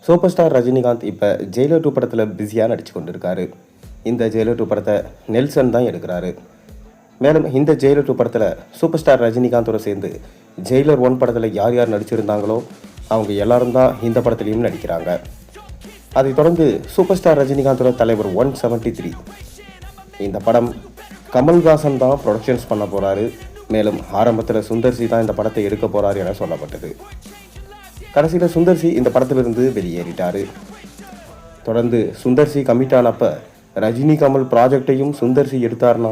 Super star Rajinikanth இப்போ Jailer 2 படத்தில் பிஸியாக நடிச்சு கொண்டிருக்காரு. இந்த ஜெயிலர் 2 படத்தை நெல்சன் தான் எடுக்கிறாரு. மேலும் இந்த ஜெயிலர் 2 படத்தில் சூப்பர் ஸ்டார் ரஜினிகாந்தோட சேர்ந்து ஜெயிலர் 1 படத்தில் யார் யார் நடிச்சிருந்தாங்களோ அவங்க எல்லாரும் தான் இந்த படத்துலையும் நடிக்கிறாங்க. அதைத் தொடர்ந்து சூப்பர் ஸ்டார் ரஜினிகாந்தோட தலைவர் 173 இந்த படம் கமல்ஹாசன் தான் ப்ரொடக்ஷன்ஸ் பண்ண போகிறாரு. மேலும் ஆரம்பத்தில் சுந்தர்சி தான் இந்த படத்தை எடுக்க போகிறாரு என சொல்லப்பட்டது. கடைசியில் சுந்தர்சி இந்த படத்திலிருந்து வெளியேறிட்டார். தொடர்ந்து சுந்தர்சி கமிட் ஆனப்போ ரஜினி கமல் ப்ராஜெக்டையும் சுந்தர்சி எடுத்தார்னா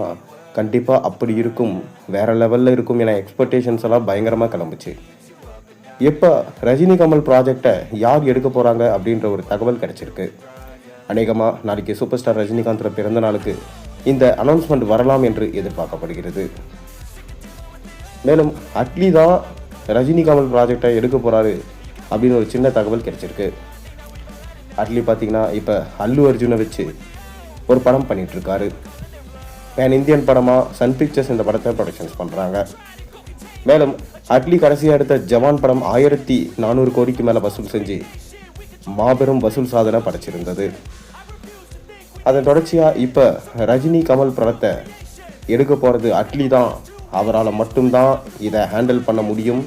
கண்டிப்பாக அப்படி இருக்கும், வேறு லெவலில் இருக்கும் என எக்ஸ்பெக்டேஷன்ஸ் எல்லாம் பயங்கரமாக கிளம்புச்சு. எப்போ ரஜினி கமல் ப்ராஜெக்டை யார் எடுக்க போகிறாங்க அப்படின்ற ஒரு தகவல் கிடச்சிருக்கு. அநேகமாக நாளைக்கு சூப்பர் ஸ்டார் ரஜினிகாந்தோட பிறந்த நாளுக்கு இந்த அனௌன்ஸ்மெண்ட் வரலாம் என்று எதிர்பார்க்கப்படுகிறது. மேலும் அட்லி தான் ரஜினி கமல் ப்ராஜெக்டை எடுக்க போகிறாரு அப்படின்னு ஒரு சின்ன தகவல் கிடைச்சிருக்கு. அட்லி பார்த்தீங்கன்னா இப்போ அல்லு அர்ஜுனை வச்சு ஒரு படம் பண்ணிகிட்ருக்காரு. பேன் இந்தியன் படமாக சன் பிக்சர்ஸ் இந்த படத்தை ப்ரொடக்ஷன்ஸ் பண்ணுறாங்க. மேலும் அட்லி கடைசியாக எடுத்த ஜவான் படம் 1400 கோடிக்கு மேலே வசூல் செஞ்சு மாபெரும் வசூல் சாதனை படைச்சிருந்தது. அதன் தொடர்ச்சியாக இப்போ ரஜினி கமல் படத்தை எடுக்க போகிறது அட்லி தான். அவரால் மட்டும்தான் இதை ஹேண்டில் பண்ண முடியும்.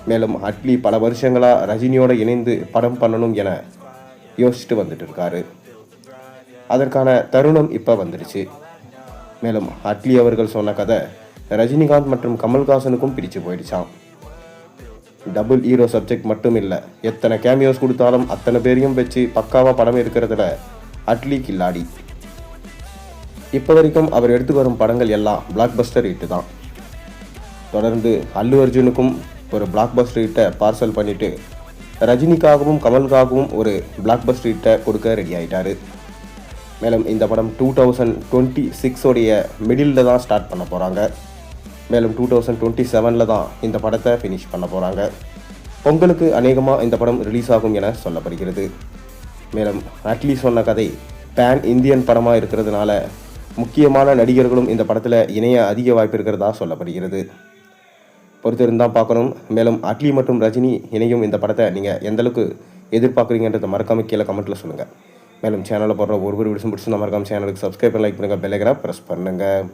மேலும் அட்லி பல வருஷங்களாக ரஜினியோடு இணைந்து படம் பண்ணணும் என யோசிச்சுட்டு வந்துட்டு இருக்காரு. அதற்கான தருணம் இப்போ வந்துடுச்சு. மேலும் அட்லி அவர்கள் சொன்ன கதை ரஜினிகாந்த் மற்றும் கமல்ஹாசனுக்கும் பிரித்து போயிடுச்சான். டபுள் ஹீரோ சப்ஜெக்ட் மட்டும் இல்லை, எத்தனை கேமியோஸ் கொடுத்தாலும் அத்தனை பேரையும் வச்சு பக்காவாக படம் எடுக்கிறதுல அட்லி கில்லாடி. இப்போ வரைக்கும் அவர் எடுத்து வரும் படங்கள் எல்லாம் பிளாக் பஸ்டர் ஹிட்டு தான். தொடர்ந்து அல்லு அர்ஜுனுக்கும் ஒரு பிளாக் பஸ்டர் ஹிட்டை பார்சல் பண்ணிவிட்டு ரஜினிக்காகவும் கமலுக்காகவும் ஒரு பிளாக் பஸ்டர் ஹிட்டை கொடுக்க ரெடி ஆகிட்டார். மேலும் இந்த படம் 2026 மிடில் தான் ஸ்டார்ட் பண்ண போகிறாங்க. மேலும் 2027 தான் இந்த படத்தை ஃபினிஷ் பண்ண போகிறாங்க. பொங்கலுக்கு அநேகமாக இந்த படம் ரிலீஸ் ஆகும் என சொல்லப்படுகிறது. மேலும் அட்லி சொன்ன கதை பேன் இந்தியன் படமாக இருக்கிறதுனால முக்கியமான நடிகர்களும் இந்த படத்தில் இணைய அதிக வாய்ப்பு இருக்கிறதா சொல்லப்படுகிறது. பொறுத்திருந்தால் பார்க்கணும். மேலும் அட்லி மற்றும் ரஜினி இணையும் இந்த படத்தை நீங்கள் எந்தளவுக்கு எதிர்பார்க்குறீங்கன்றதை மறக்காமல் கீழே கமெண்ட்டில் சொல்லுங்கள். மேலும் சேனலில் போடுற ஒவ்வொரு வீடியோஸும் பிடிச்சி மறக்காமல் சேனலுக்கு சப்ஸ்கிரைப் பண்ணி லைக் பண்ணுங்கள், பெல் ஐக்கனை ப்ரெஸ் பண்ணுங்கள்.